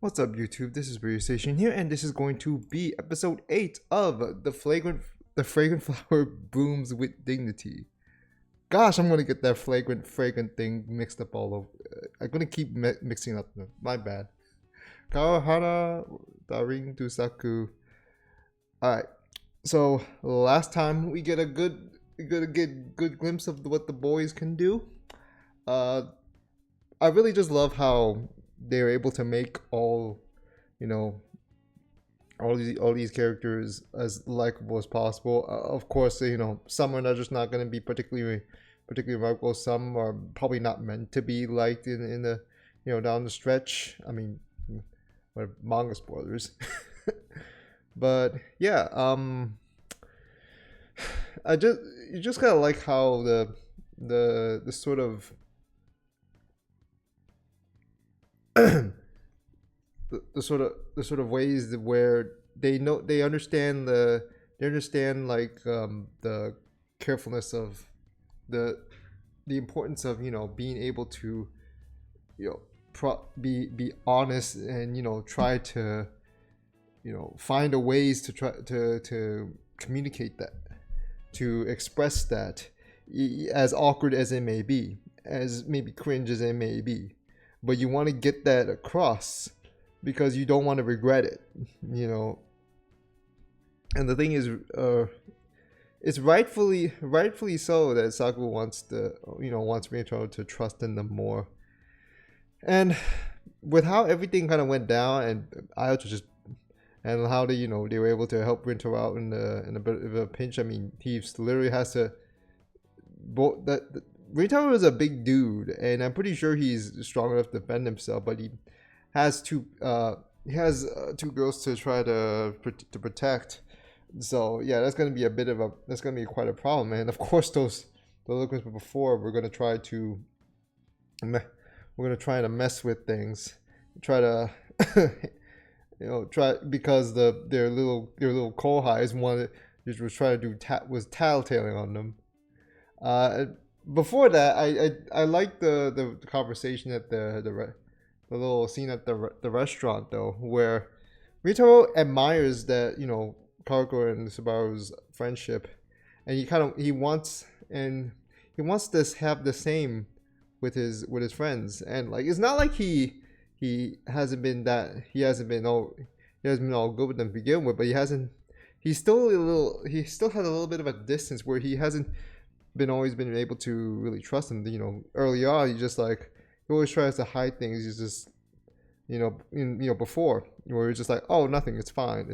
What's up, YouTube? This is Radio Station here, and this is going to be episode 8 of the Fragrant Flower Blooms with Dignity. Gosh, I'm gonna get that fragrant thing mixed up all over. I'm gonna keep mixing up. My bad. Kaoru Hana, to saku. All right. So last time we get a good glimpse of what the boys can do. I really just love how they're able to make all these characters as likable as possible. Of course, some are just not going to be particularly likable. Some are probably not meant to be liked in the down the stretch. I mean, manga spoilers. But yeah, you just kind of like how the sort of the sort of ways where they understand the carefulness of the importance of being able to be honest and try to find a ways to try to communicate that, to express that, as awkward as it may be, as maybe cringe as it may be, but you want to get that across because you don't want to regret it, And the thing is, it's rightfully so that Saku wants Rinto to trust in them more. And with how everything kind of went down, and Ayato just and how they were able to help Rinto out in a bit of a pinch. I mean, he literally has to. Rinto is a big dude, and I'm pretty sure he's strong enough to defend himself. But he has two girls to try to protect. So yeah, that's gonna be quite a problem. And of course, those liquids before we're gonna try to mess with things, try to because their little kohais was trying to was tattletaling on them. Before that, I liked the conversation at the little scene at the restaurant though, where Rito admires that Karuko and Subaru's friendship, and he wants to have the same with his friends, and like it's not like he hasn't been all good with them to begin with, but he still has a little bit of a distance where he hasn't always been able to really trust him. Early on, he always tries to hide things. He's just before, where he's just like, oh, nothing, it's fine.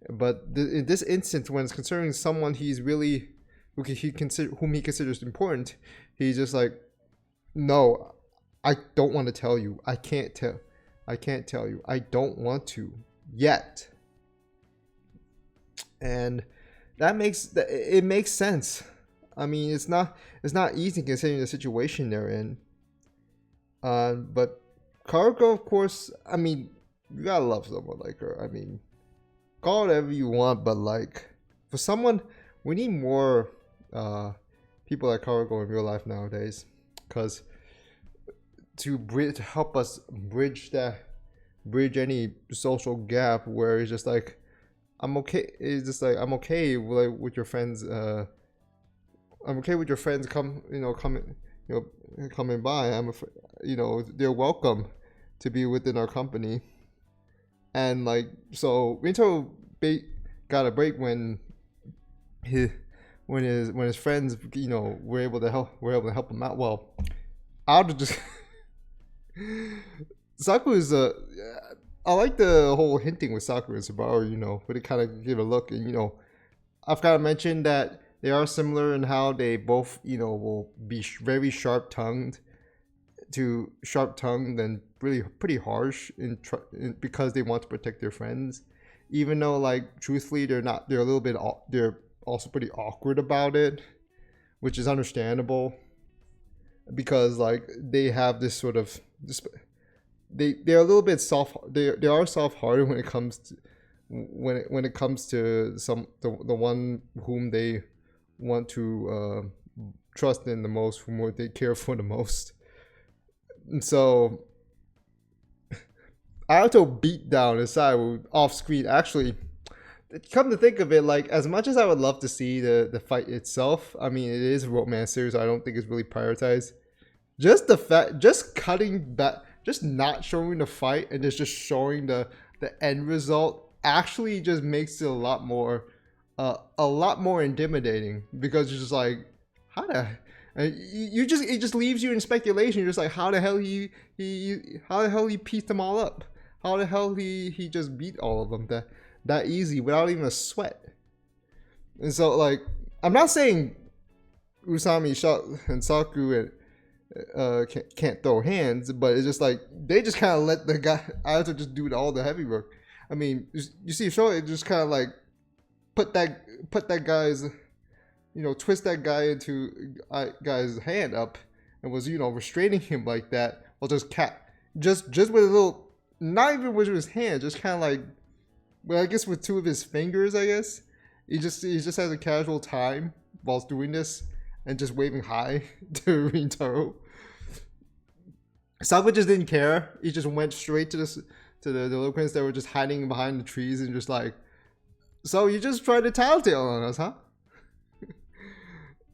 But in this instance, when it's concerning someone whom he considers important, he's just like, no, I don't want to tell you. I can't tell you. I don't want to yet. And it makes sense. I mean, it's not easy considering the situation they're in. But Karuko, of course, I mean, you gotta love someone like her. I mean, call it whatever you want, but like, for someone, we need more people like Karuko in real life nowadays, because to help us bridge any social gap where it's just like, I'm okay. It's just like, I'm okay with your friends. I'm okay with your friends coming by. They're welcome to be within our company. And like, so Rinto got a break when his friends were able to help him out. Well, I'll just Saku is I like the whole hinting with Sakura and Subaru, but it kind of give a look, and I've kind of mentioned that they are similar in how they both will be very sharp-tongued and really pretty harsh because they want to protect their friends, even though like truthfully they're also pretty awkward about it, which is understandable because like they have this sort of they're a little bit soft. They are soft-hearted when it comes to the one whom they want to trust in the most, whom they care for the most. And so Ayato beat down Isai off screen. Actually, come to think of it, like as much as I would love to see the fight itself, I mean it is a romance series, so I don't think it's really prioritized. Just the fact, just cutting back, just not showing the fight and just showing the end result actually just makes it a lot more intimidating because you're just like, how the you just it just leaves you in speculation. You're just like, how the hell how the hell he pieced them all up? How the hell he just beat all of them that easy without even a sweat? And so like, I'm not saying Usami and Saku can't throw hands, but it's just like they just kind of let the guy Ayato just do all the heavy work. I mean, you see, show it just kind of like put that guy's, twist that guy into guy's hand up and was restraining him like that, or just with a little, not even with his hand, just kind of like, well, I guess with two of his fingers, I guess he just has a casual time whilst doing this and just waving hi to Rintaro. Saku just didn't care. He just went straight to the delinquents that were just hiding behind the trees and just like, so you just tried to tattletale on us, huh?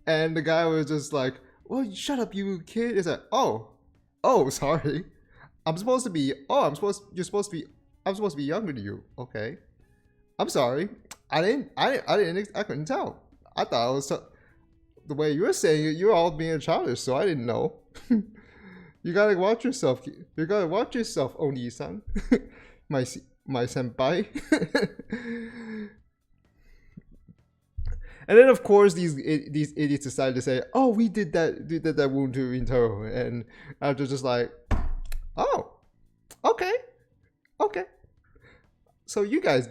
And the guy was just like, well, shut up, you kid. It's like, oh, sorry. I'm supposed to be younger than you. Okay. I'm sorry. I couldn't tell. I thought it was the way you were saying it, you're all being childish, so I didn't know. You gotta watch yourself. You gotta watch yourself, Oni-san. my senpai. And then of course these idiots decided to say, "Oh, we did that wound to Rintaro," and after just like, "Oh, okay. So you guys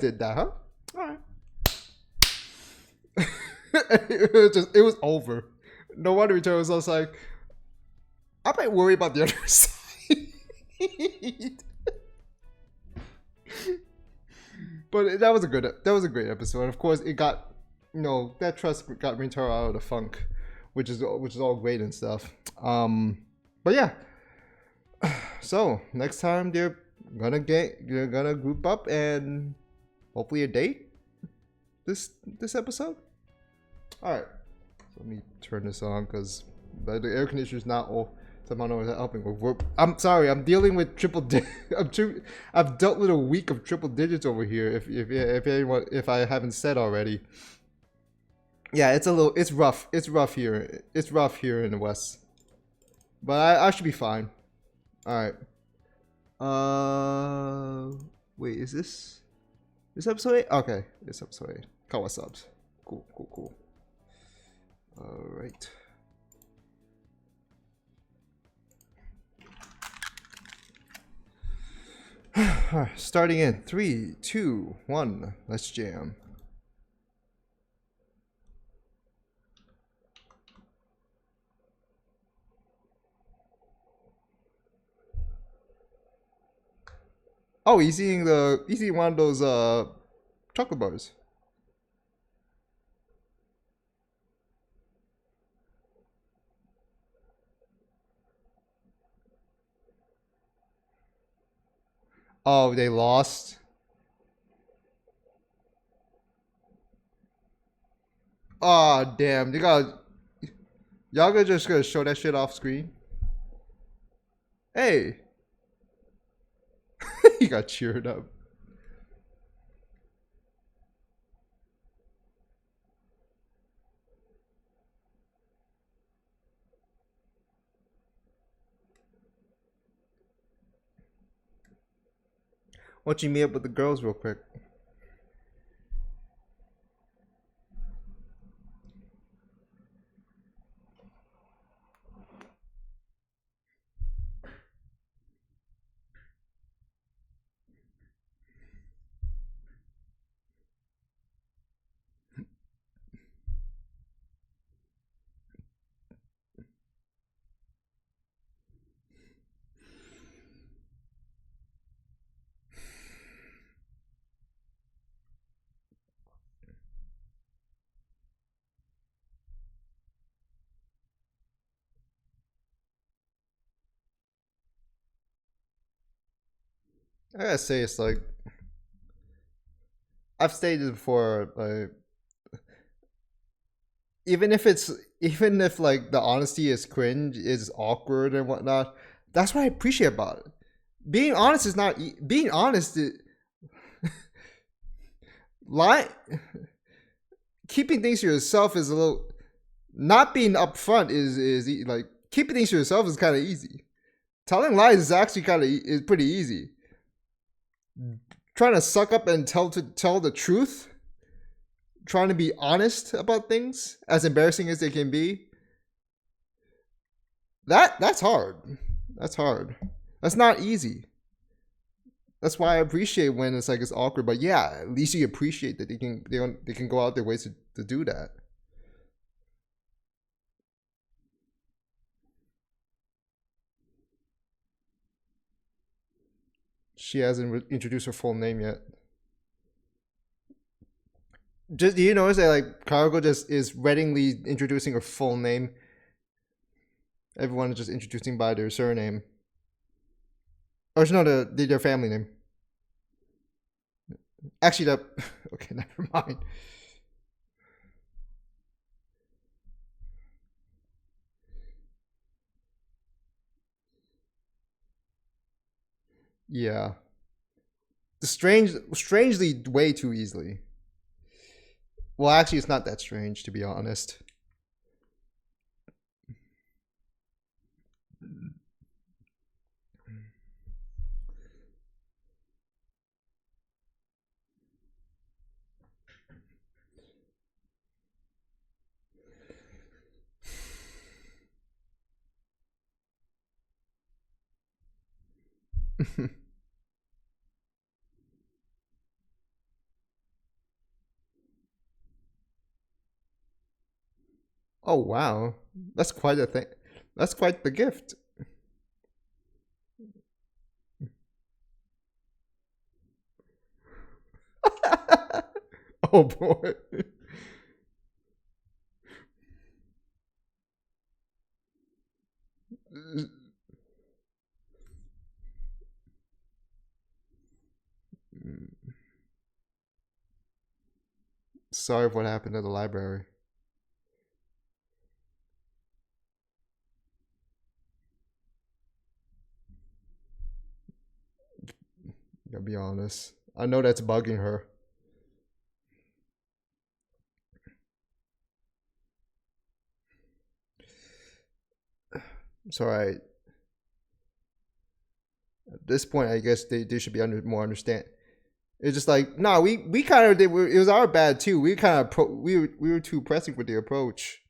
did that, huh? All right." it was over. No wonder Rintaro was just like, I might worry about the other side. But that was a great episode. Of course, it got, that trust got Rintaro out of the funk, which is all great and stuff. But yeah. So next time they're gonna group up and hopefully a date this episode. All right. So let me turn this on because the air conditioner is not all. Somehow not helping. I'm sorry. I'm dealing with triple. I've dealt with a week of triple digits over here. If I haven't said already. Yeah, it's rough. It's rough here. It's rough here in the West. But I should be fine. All right. Wait, is this episode 8? Okay, it's episode 8. Kawa subs. Cool. All right. Starting in 3, 2, 1. Let's jam. Oh, he's eating one of those chocolate bars. Oh, they lost. Oh, damn. Y'all just gonna show that shit off screen? Hey. He got cheered up. Why don't you meet up with the girls real quick? I gotta say, it's like I've stated before, like even if it's even if like the honesty is cringe, is awkward and whatnot, that's what I appreciate about it. Being honest is not being honest. Lie, keeping things to yourself is a little. Not being upfront is like keeping things to yourself is kind of easy. Telling lies is actually kind of is pretty easy. Trying to suck up and tell the truth, trying to be honest about things, as embarrassing as they can be, that's hard. That's hard. That's not easy. That's why I appreciate when it's like it's awkward. But yeah, at least you appreciate that they can go out their ways to do that. She hasn't introduced her full name yet. Just do you notice that like Cargo just is readily introducing her full name? Everyone is just introducing by their surname. Or no, their family name. Actually, that okay, never mind. Yeah, strangely, way too easily. Well, actually, it's not that strange to be honest. Oh wow, that's quite a thing. That's quite the gift. Oh boy. Sorry for what happened at the library. Gotta be honest. I know that's bugging her. It's alright. At this point, I guess they should be more understand. It's just like, nah, we kind of did. It was our bad too. We kind of we were too pressing with the approach.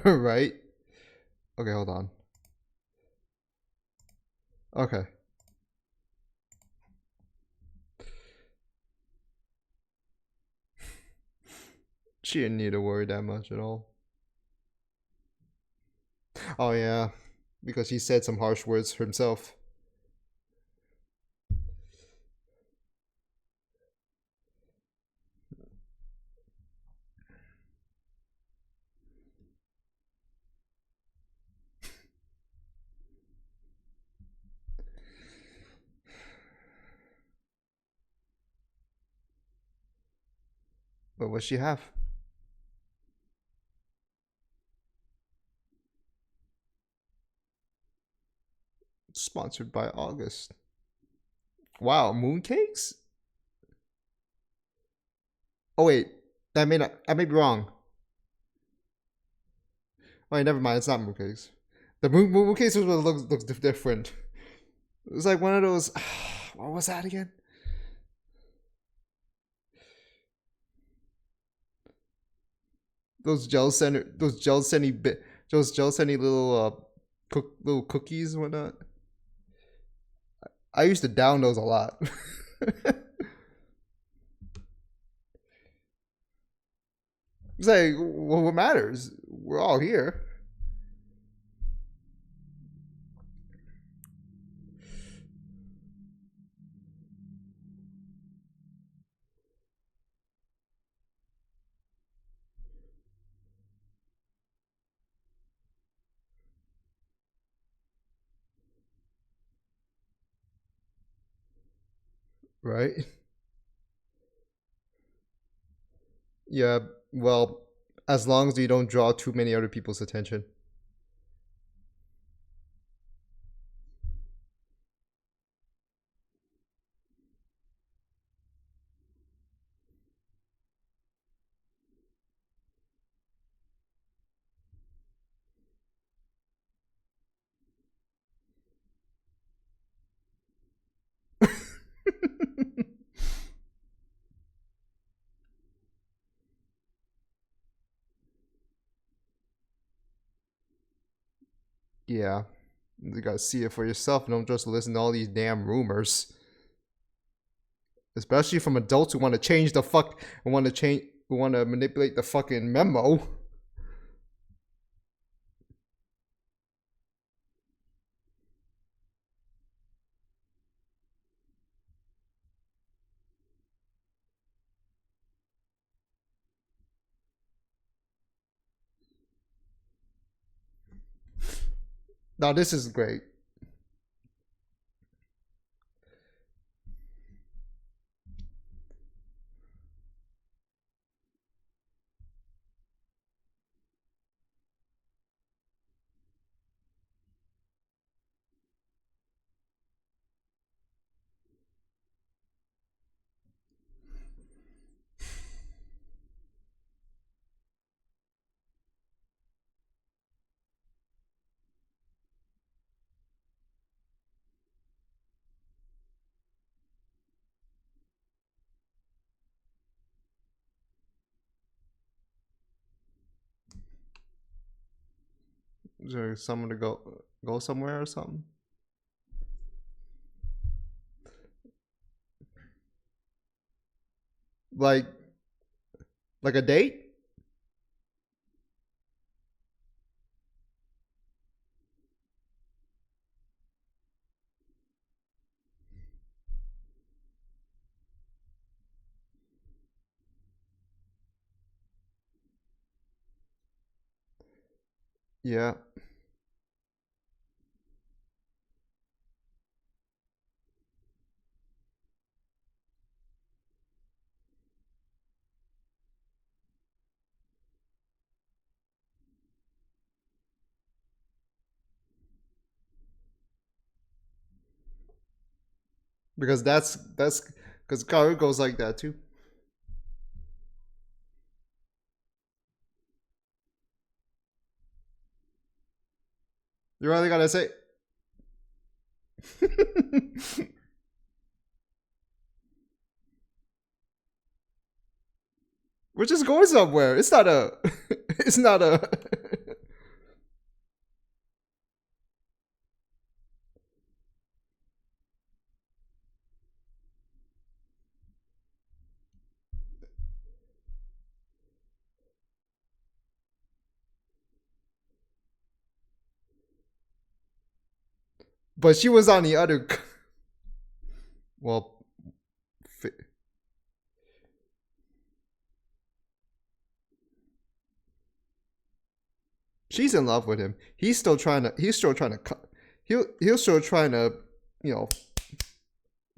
Right? Okay, hold on. Okay. She didn't need to worry that much at all. Oh yeah, because he said some harsh words himself. But what she have? Sponsored by August. Wow, mooncakes? Oh wait, that may not. I may be wrong. Oh, wait, never mind. It's not mooncakes. The mooncakes looks different. It was like one of those. What was that again? Those gel center little little cookies and whatnot. I used to down those a lot. It's like, well, what matters? We're all here. Right? Yeah, well, as long as you don't draw too many other people's attention. Yeah. You gotta see it for yourself and don't just listen to all these damn rumors. Especially from adults who want to change the fuck who want to change who want to manipulate the fucking memo. Now this is great. Is there someone to go somewhere or something? Like a date? Yeah. Because that's because Kaoru goes like that too. You really gotta say we're just going somewhere. It's not a it's not a but she was on the other well she's in love with him. He's still trying to cut he'll still trying to, you know,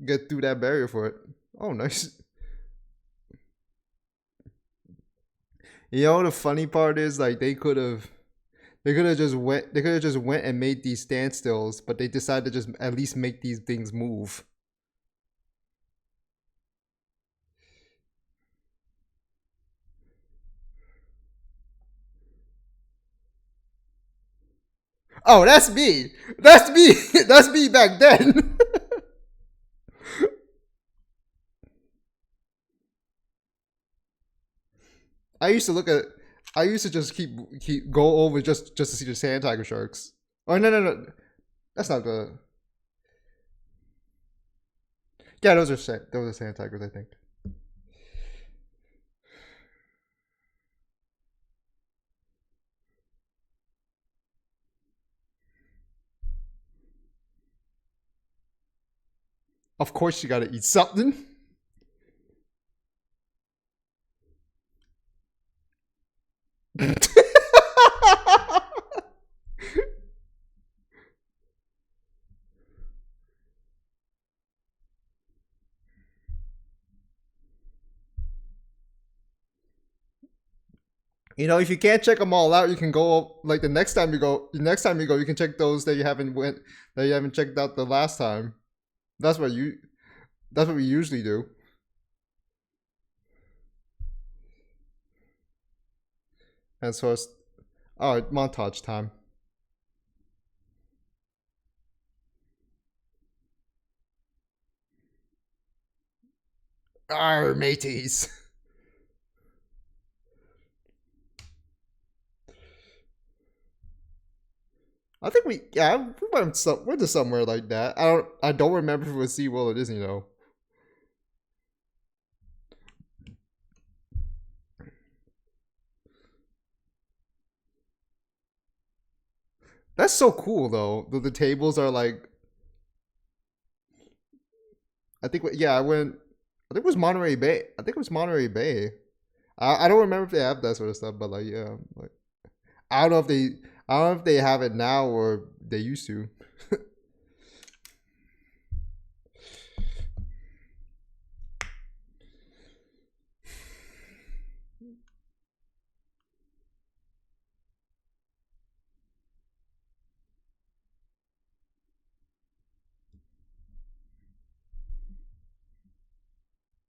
get through that barrier for it. Oh nice. You know the funny part is like they could have just went and made these standstills, but they decided to just at least make these things move. Oh, that's me. That's me. That's me back then. I used to look at. I used to just keep go over just to see the sand tiger sharks. Oh no, that's not the. Yeah, those are sand tigers, I think. Of course, you got to eat something. You know, if you can't check them all out, you can go like the next time you go. The next time you go, you can check those that you haven't checked out the last time. That's what you. That's what we usually do. And so it's montage time. Arr, mateys. I think we went to somewhere like that. I don't remember if it was SeaWorld or Disney though. That's so cool though. The tables are like I think I went I think it was Monterey Bay. I think it was Monterey Bay. I don't remember if they have that sort of stuff, but like yeah, like I don't know if they have it now or they used to.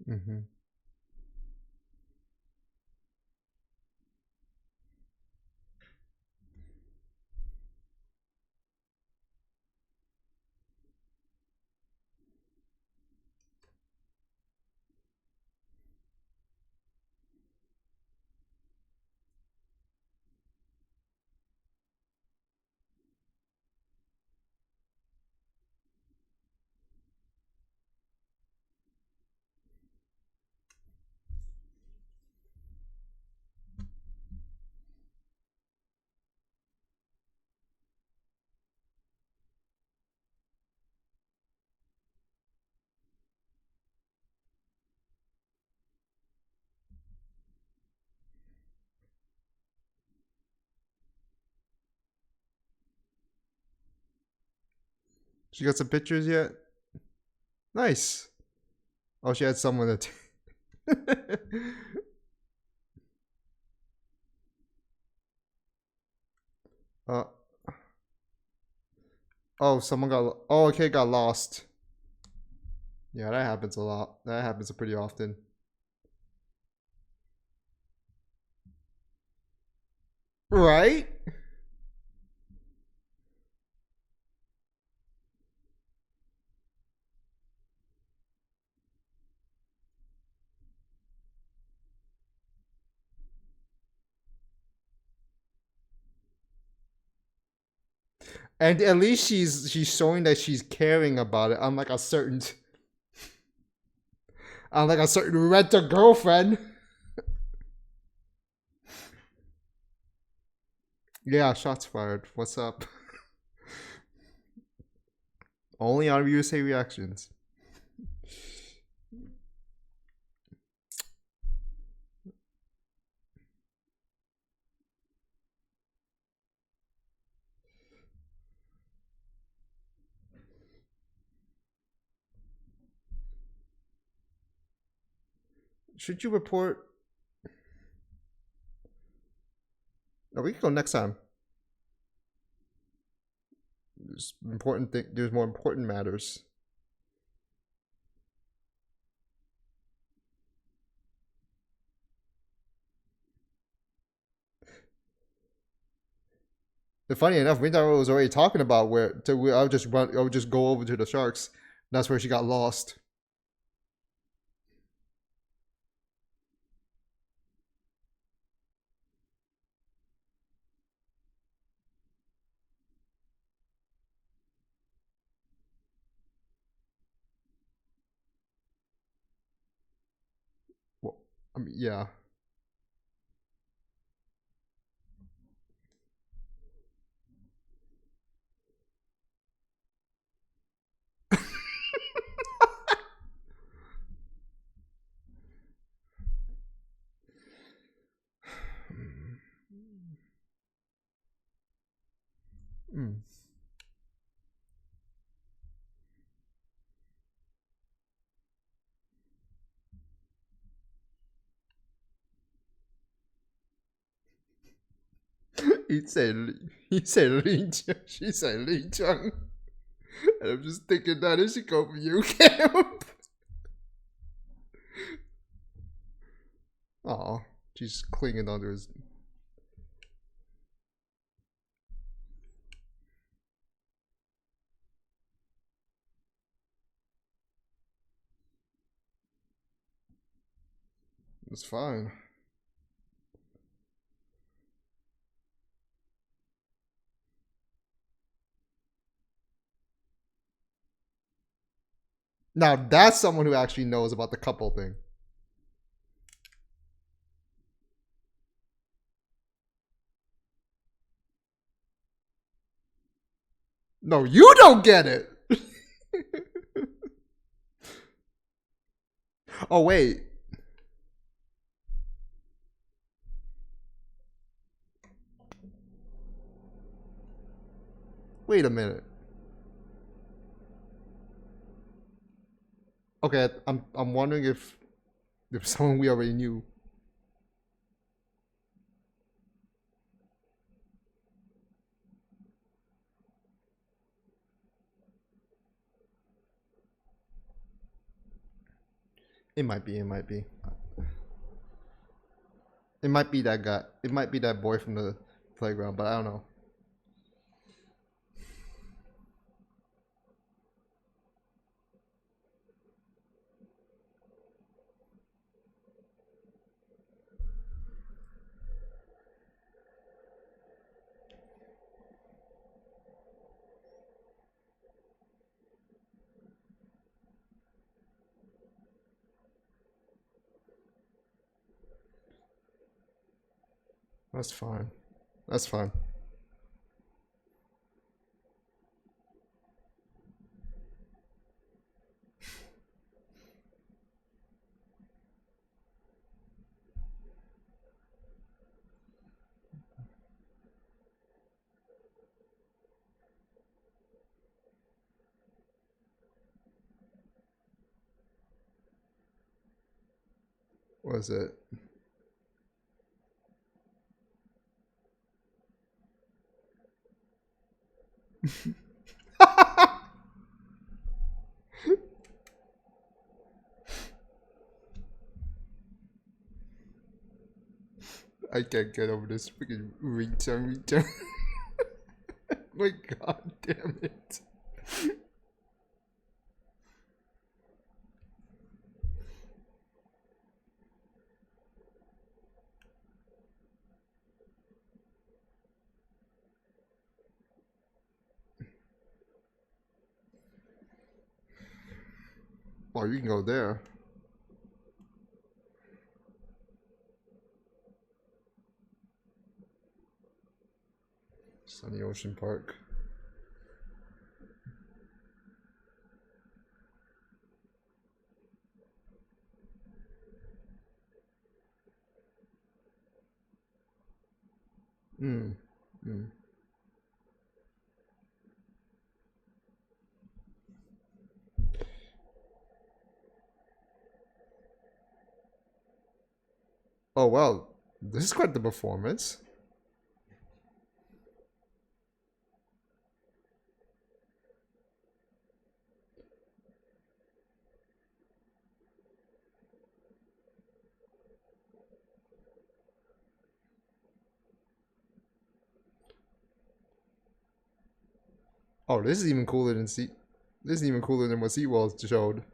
Mm-hmm. She got some pictures yet? Nice. Oh, she had someone that. uh, oh, someone got. Oh, a kid got lost. Yeah, that happens a lot. That happens pretty often. Right? And at least she's showing that she's caring about it, unlike a certain renter girlfriend. Yeah, shots fired. What's up? Only on USA reactions. Should you report? No, we can go next time. There's important thing. There's more important matters. And funny enough, we was already talking about I would just go over to the sharks. That's where she got lost. Well, I mean, yeah. Mm. he said Ling Chang. She said Ling Chang. And I'm just thinking that it should go for you, Camp. Aw, she's clinging onto his. It's fine. Now that's someone who actually knows about the couple thing. No, you don't get it. Oh, wait. Wait a minute. Okay, I'm wondering if someone we already knew. It might be. It might be. It might be that guy. It might be that boy from the playground, but I don't know. That's fine. That's fine. What is it? I can't get over this freaking ring tongue. My god damn it. Oh, you can go there. Sunny Ocean Park. Mm. Mm. Oh well, this is quite the performance. Oh, this is even cooler than This is even cooler than what Seawall showed.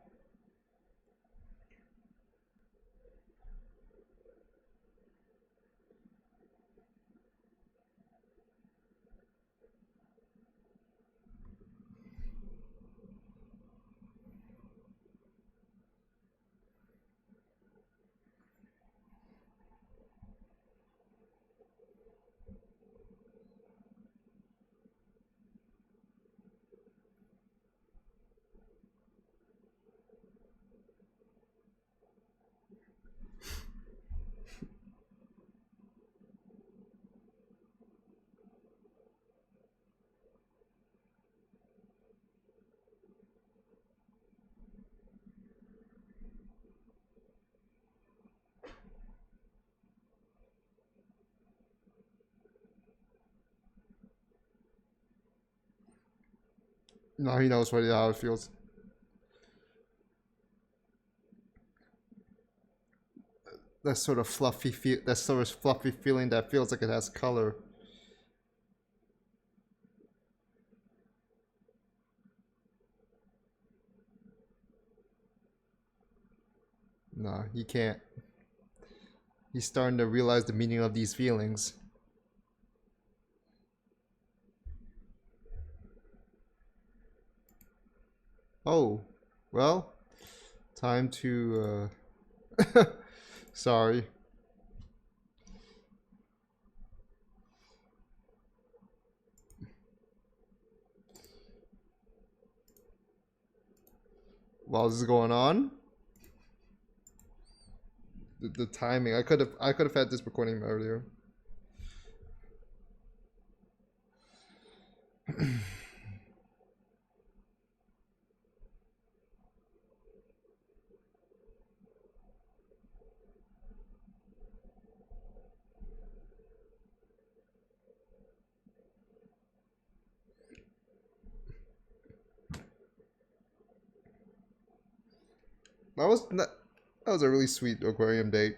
No, he knows how it feels. That sort of fluffy feeling that feels like it has color. No, he can't. He's starting to realize the meaning of these feelings. Oh, well, time to, sorry. While this is going on, the timing, I could have had this recording earlier. That was a really sweet aquarium date.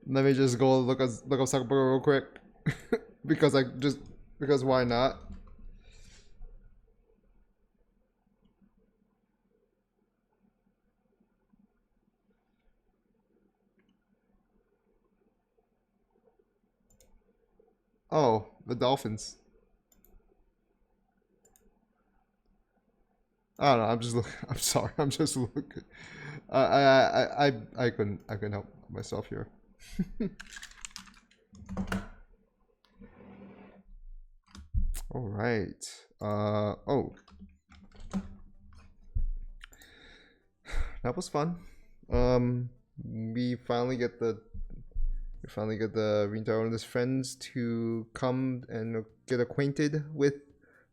Let me just go look up saku real quick. because why not? Oh, the dolphins. I don't know. I'm just looking. I'm sorry. I'm just looking. I couldn't help myself here. All right. Oh, that was fun. We finally get the Rintaro and his friends to come and get acquainted with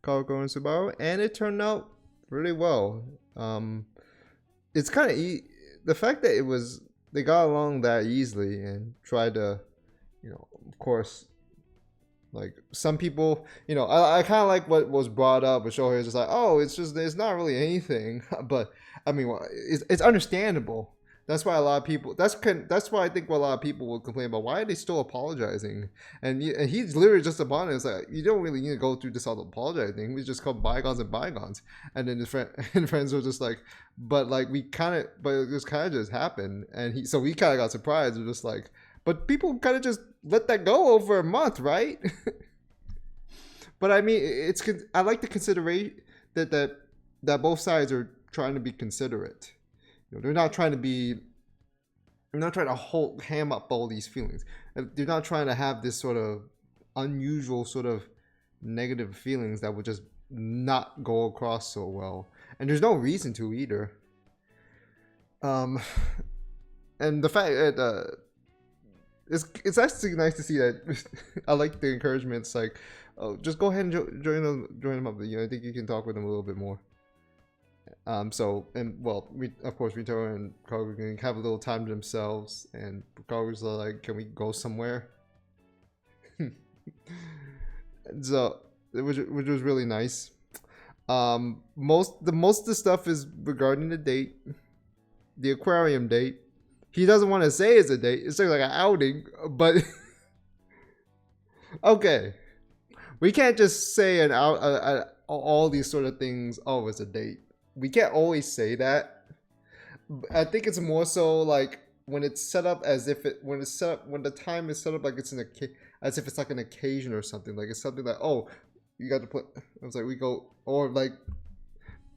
Kaoru and Subaru, and it turned out really well. It's kind of the fact that they got along that easily and tried to, of course, like some people, I kind of like what was brought up with Shohei. It's just like, oh, it's not really anything, but I mean, it's understandable. That's why a lot of people. That's why I think a lot of people will complain about why are they still apologizing, and he's literally just upon it. It's like you don't really need to go through this all apologizing. We just call bygones and bygones, and then his friends were just like, but it just kind of just happened, and we kind of got surprised. We're just like, but people kind of just let that go over a month, right? But I mean, I like the consideration that both sides are trying to be considerate. They're not trying to ham up all these feelings. They're not trying to have this sort of unusual sort of negative feelings that would just not go across so well. And there's no reason to either. And the fact that it's actually nice to see that. I like the encouragement. It's like, oh, just go ahead and join them up. I think you can talk with them a little bit more. Of course, Rito and Kaoru can have a little time to themselves, and Kaoru's like, "Can we go somewhere?" So, which was really nice. Most of the stuff is regarding the date, the aquarium date. He doesn't want to say it's a date. It's like an outing, but okay, we can't just say all these sort of things. Oh, it's a date. We can't always say that. I think it's more so like when it's set up when the time is set up like it's as if it's like an occasion or something. Like it's something like, oh, you got to put. I was like, we go, or like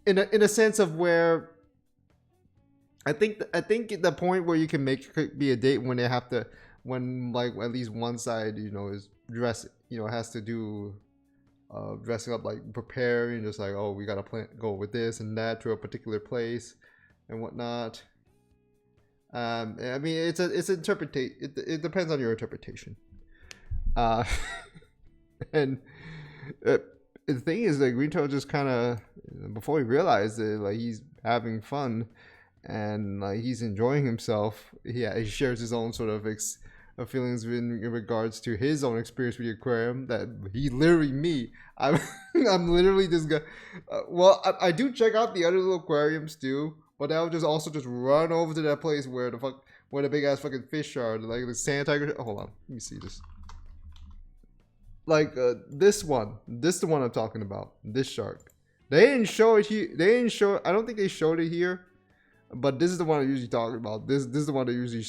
in a sense of where I think the point where you can make it be a date when like at least one side is dressed, has to do dressing up, like preparing, just like, oh, we gotta go with this and that to a particular place and whatnot. I mean, it's interpretate. It depends on your interpretation. And the thing is, like, Rito just kind of, before he realized it, like he's having fun, and like he's enjoying himself. Yeah, he shares his own sort of feelings in regards to his own experience with the aquarium. That he literally me. I'm I'm literally this guy. Well, I do check out the other little aquariums too, but I would just also just run over to that place where the big ass fucking fish are, like the sand tiger. Oh, hold on, let me see this. Like this one, this is the one I'm talking about. This shark. They didn't show it here. They didn't show. I don't think they showed it here. But this is the one I'm usually talking about. This is the one that usually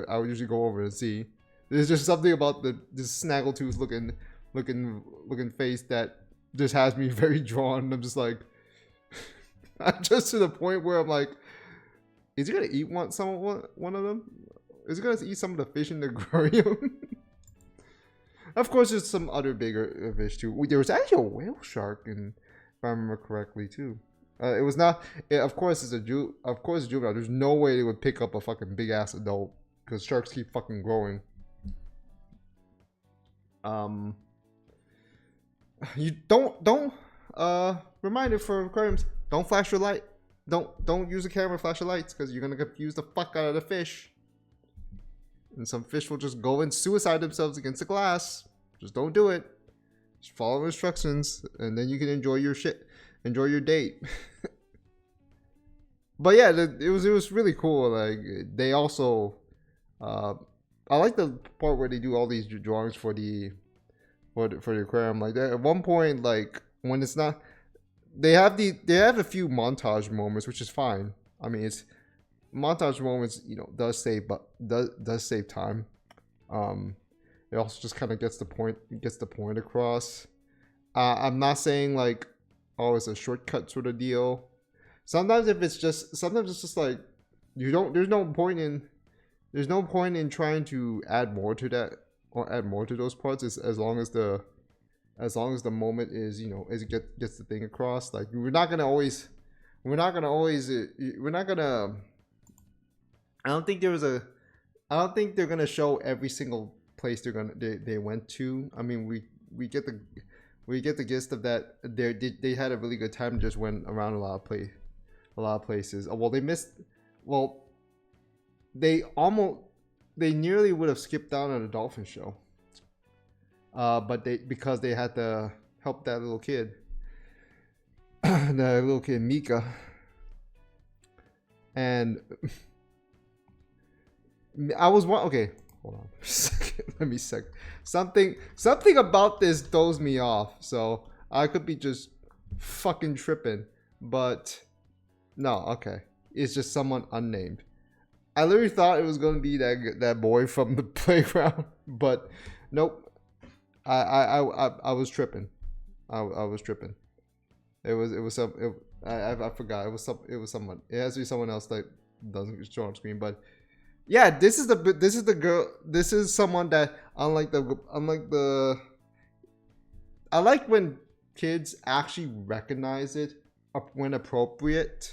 I would usually go over and see. There's just something about this snaggletooth looking face that just has me very drawn. I'm just like, I'm just to the point where I'm like, is he gonna eat one of them? Is he gonna eat some of the fish in the aquarium? Of course, there's some other bigger fish too. There was actually a whale shark, if I remember correctly too. It was not. Of course, it's a juvenile. There's no way they would pick up a fucking big ass adult because sharks keep fucking growing. You don't. Reminder for aquariums: don't flash your light. Don't use a camera, flash your lights, because you're gonna confuse the fuck out of the fish. And some fish will just go and suicide themselves against the glass. Just don't do it. Just follow instructions, and then you can enjoy your shit. Enjoy your date. But yeah, it was really cool. Like they also, I like the part where they do all these drawings for the aquarium. Like at one point, like when it's not, they have a few montage moments, which is fine. I mean, it's montage moments, does save time. It also just kind of gets the point across. I'm not saying like, oh, it's a shortcut sort of deal. Sometimes it's just like there's no point in trying to add more to that or add more to those parts as long as the moment is gets the thing across. Like we're not gonna I don't think they're gonna show every single place they went to. I mean, we get the gist of that. They had a really good time and just went around a lot of places. Well, they nearly would have skipped down on a dolphin show. But because they had to help that little kid, Mika, and I was okay. Hold on a second. Let me sec. Something about this throws me off. So I could be just fucking tripping, but no. Okay, it's just someone unnamed. I literally thought it was gonna be that boy from the playground, but nope. I was tripping. I was tripping. I forgot. It was someone. It has to be someone else that doesn't show on screen, but. Yeah, this is the girl. This is someone that I like when kids actually recognize it when appropriate.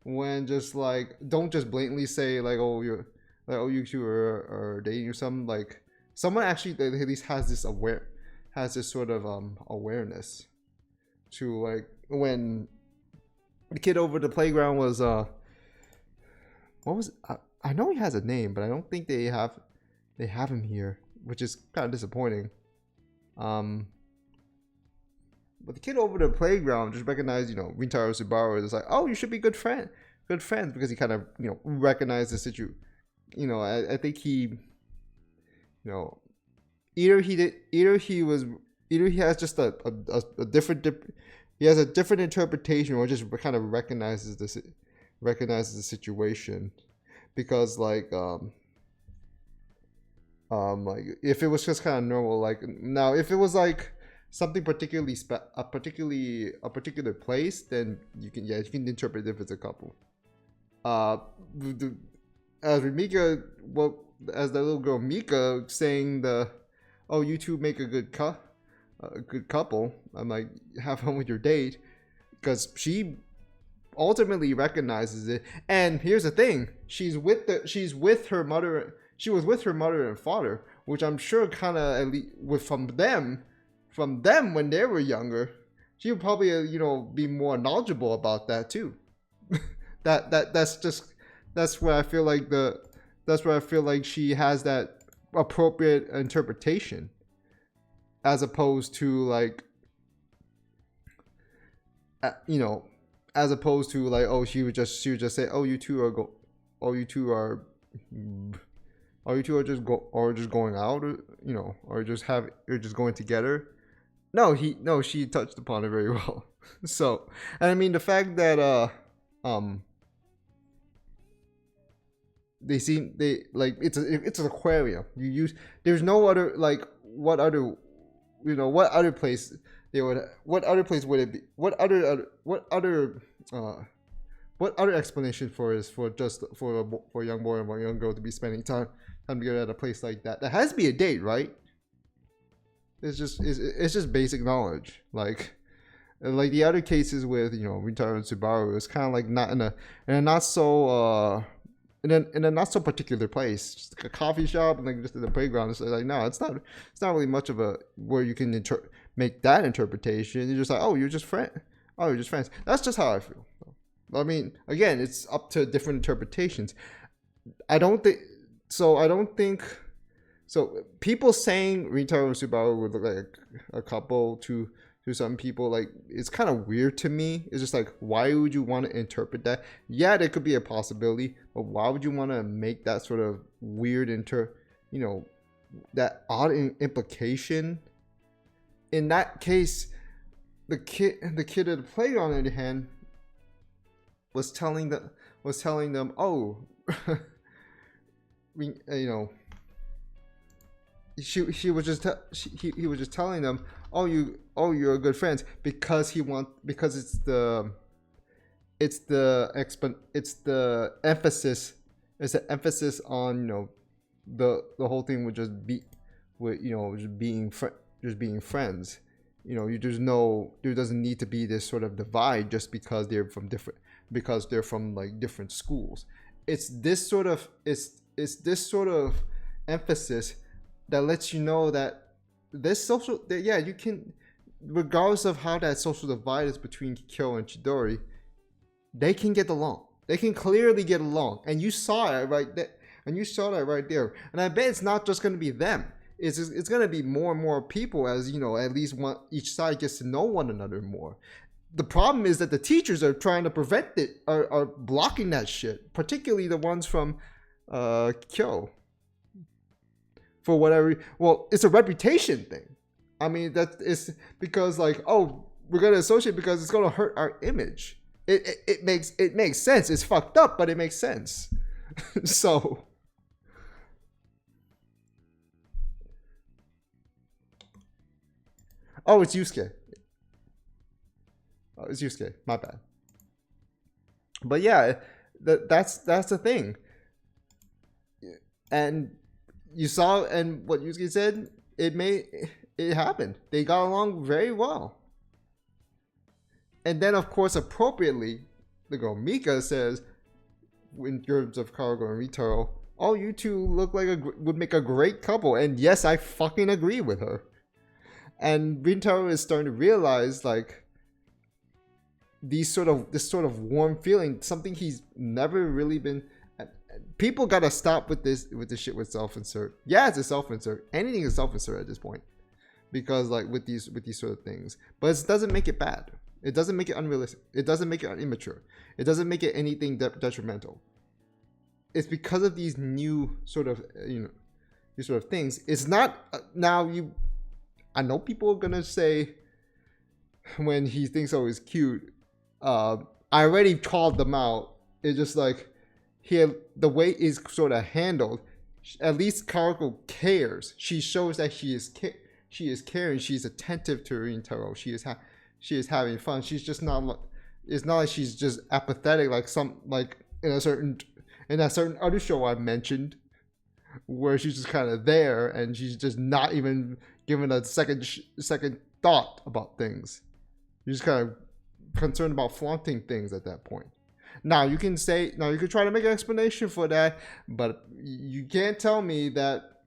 When just like don't just blatantly say like you two are dating or something. Like someone actually at least has this sort of awareness to like when the kid over the playground was what was it? I know he has a name, but I don't think they have him here, which is kind of disappointing. But the kid over the playground just recognized, Rintaro Subaru is like, oh, you should be good friends, because he kind of, recognized the situation. I think he, either he has just a different, he has a different interpretation, or just kind of recognizes the situation. Because like if it was just kind of normal, like now if it was like something particularly a particular place, then you can interpret if it's a couple. As Mika, as the little girl Mika saying you two make a good couple. I'm like, have fun with your date, because she ultimately recognizes it. And here's the thing, she was with her mother and father, which I'm sure kind of at least from them when they were younger, she would probably be more knowledgeable about that too. That's where I feel like she has that appropriate interpretation, as opposed to like, you know, as opposed to like, oh, she would just say, oh, you two are just going out, or, you know, or you're just going together. No, she touched upon it very well. So, and I mean the fact that they like, it's an aquarium. There's no other, like, what other place would it be? What other explanation for just for a young boy and a young girl to be spending time together at a place like that? That has to be a date, right? It's just basic knowledge. Like the other cases with, you know, Rintaro and Subaru, it's kind of like not in a not so particular place, just like a coffee shop and like just in the playground. It's like, no, it's not really much of a where you can make that interpretation. You're just like, oh, you're just friends. That's just how I feel. I mean, again, it's up to different interpretations. I don't think so. People saying Rintaro and Subaru would look like a couple to some people, like, it's kind of weird to me. It's just like, why would you want to interpret that? Yeah, there could be a possibility, but why would you want to make that sort of weird that odd implication? In that case, the kid at the playground, on the other hand, was telling them, oh, he was just telling them, oh, you're good friends, because it's the emphasis on, you know, the whole thing would just be with, you know, just being friends. You know, there doesn't need to be this sort of divide just because they're from like different schools. It's this sort of emphasis that lets you know that you can, regardless of how that social divide is between Kyo and Chidori, they can get along. They can clearly get along, and you saw it right there. And I bet it's not just going to be them. It's going to be more and more people, as, you know, at least each side gets to know one another more. The problem is that the teachers are trying to prevent it, are blocking that shit, particularly the ones from Kyo. For whatever, well, it's a reputation thing. I mean, that is because, like, oh, we're gonna associate because it's gonna hurt our image. It makes sense. It's fucked up, but it makes sense. So, oh, it's Yusuke. Oh, it's Yusuke. My bad. But yeah, that's the thing. And you saw, and what Yusuke said, it happened. They got along very well. And then, of course, appropriately, the girl Mika says, in terms of Kaoru and Rintaro, oh, you two look like would make a great couple. And yes, I fucking agree with her. And Rintaro is starting to realize, like, this sort of warm feeling, something he's never really been. People gotta stop with this shit with self-insert. Yeah, it's a self-insert. Anything is self-insert at this point, because, like, with these sort of things, but it doesn't make it bad. It doesn't make it unrealistic. It doesn't make it immature. It doesn't make it anything detrimental. It's because of these new sort of, you know, these sort of things. It's not I know people are gonna say when he thinks oh, he's cute. I already called them out. It's just like, the way is sort of handled. At least Kaoru cares. She shows that she is caring. She's attentive to Rintaro. She is having fun. She's just not. It's not like she's just apathetic, like in a certain other show I mentioned, where she's just kind of there and she's just not even giving a second thought about things. She's just kind of concerned about flaunting things at that point. Now you can try to make an explanation for that, but you can't tell me that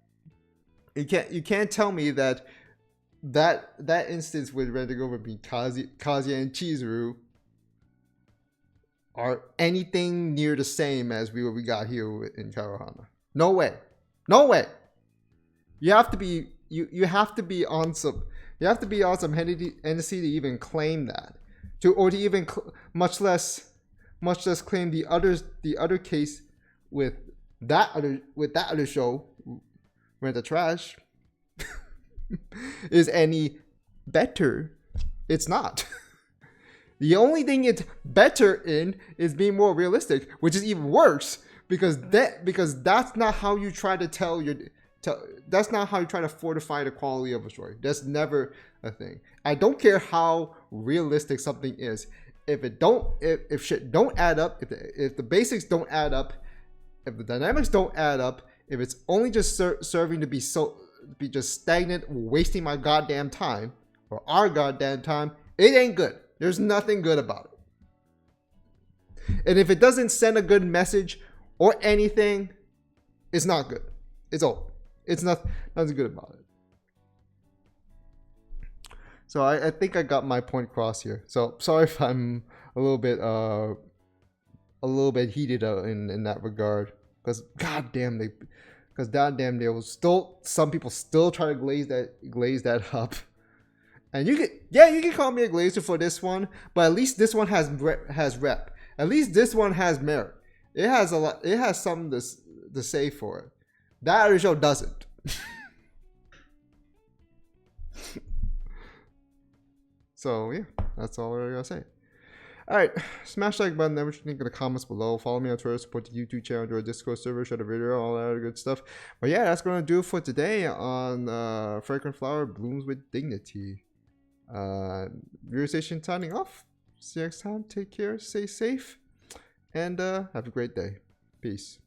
that instance with Rendigo between Kazuya and Chizuru are anything near the same as we got here in Kaoru Hana. No way. No way. You have to be you have to be on some Hennessy to even claim that. To even much less claim the other case with that other show, Rent the Trash, is any better. It's not. The only thing it's better in is being more realistic, which is even worse because that's not how you try to that's not how you try to fortify the quality of a story. That's never a thing. I don't care how realistic something is. If shit don't add up, if the basics don't add up, if the dynamics don't add up, if it's only just serving to be just stagnant, wasting my goddamn time or our goddamn time, it ain't good. There's nothing good about it. And if it doesn't send a good message or anything, it's not good. It's old. It's nothing good about it. So I think I got my point across here. So sorry if I'm a little bit heated in that regard. Because goddamn they will still, some people still try to glaze that up. And you can call me a glazer for this one, but at least this one has rep. At least this one has merit. It has a lot. It has something to say for it. That other show doesn't. So yeah, that's all I gotta say. All right, smash the like button. Let me think in the comments below. Follow me on Twitter. Support the YouTube channel. Join our Discord server. Share the video. All that other good stuff. But yeah, that's gonna do it for today on Fragrant Flower Blooms with Dignity. Viewer Station signing off. See you next time. Take care. Stay safe. And have a great day. Peace.